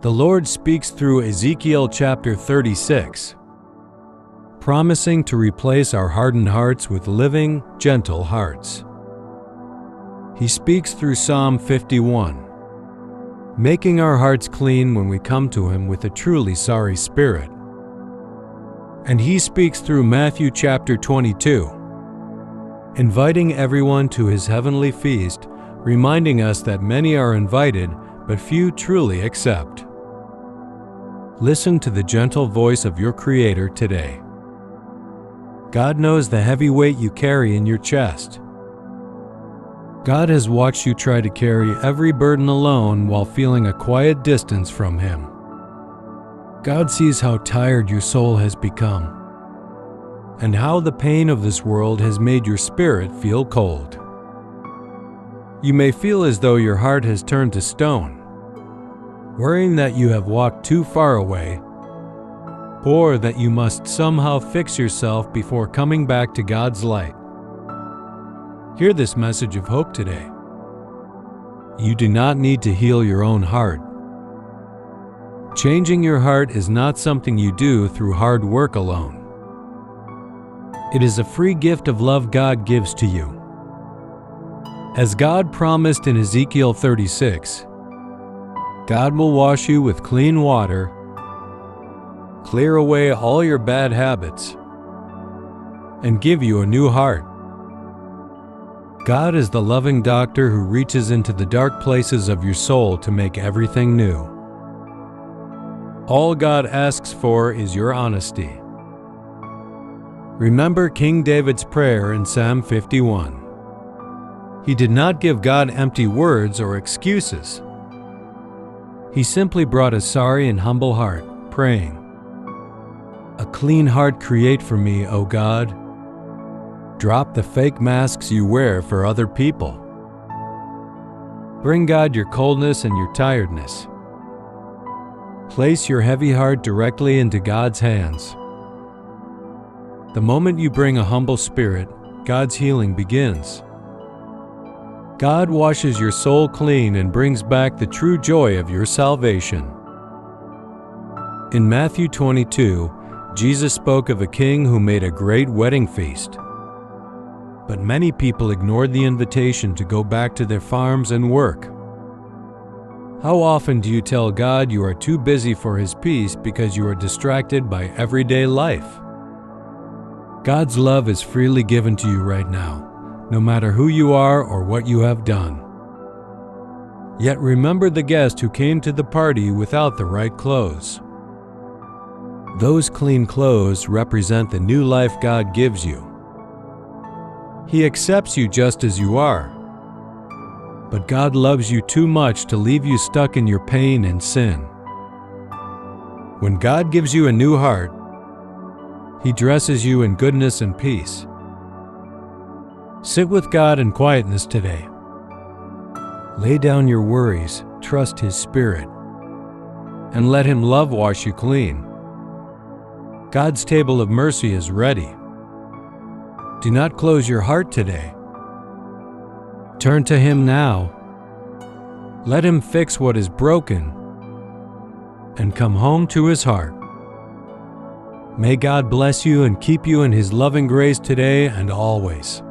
The Lord speaks through Ezekiel chapter 36, promising to replace our hardened hearts with living, gentle hearts. He speaks through Psalm 51, making our hearts clean when we come to Him with a truly sorry spirit. And He speaks through Matthew chapter 22, inviting everyone to His heavenly feast, reminding us that many are invited, but few truly accept. Listen to the gentle voice of your Creator today. God knows the heavy weight you carry in your chest. God has watched you try to carry every burden alone while feeling a quiet distance from Him. God sees how tired your soul has become, and how the pain of this world has made your spirit feel cold. You may feel as though your heart has turned to stone, worrying that you have walked too far away, or that you must somehow fix yourself before coming back to God's light. Hear this message of hope today. You do not need to heal your own heart. Changing your heart is not something you do through hard work alone. It is a free gift of love God gives to you. As God promised in Ezekiel 36, God will wash you with clean water, clear away all your bad habits, and give you a new heart. God is the loving doctor who reaches into the dark places of your soul to make everything new. All God asks for is your honesty. Remember King David's prayer in Psalm 51. He did not give God empty words or excuses. He simply brought a sorry and humble heart, praying, "A clean heart create for me, O God." Drop the fake masks you wear for other people. Bring God your coldness and your tiredness. Place your heavy heart directly into God's hands. The moment you bring a humble spirit, God's healing begins. God washes your soul clean and brings back the true joy of your salvation. In Matthew 22, Jesus spoke of a king who made a great wedding feast. But many people ignored the invitation to go back to their farms and work. How often do you tell God you are too busy for His peace because you are distracted by everyday life? God's love is freely given to you right now, no matter who you are or what you have done. Yet remember the guest who came to the party without the right clothes. Those clean clothes represent the new life God gives you. He accepts you just as you are. But God loves you too much to leave you stuck in your pain and sin. When God gives you a new heart, He dresses you in goodness and peace. Sit with God in quietness today. Lay down your worries, trust His Spirit, and let Him love wash you clean. God's table of mercy is ready. Do not close your heart today. Turn to Him now. Let Him fix what is broken and come home to His heart. May God bless you and keep you in His loving grace today and always.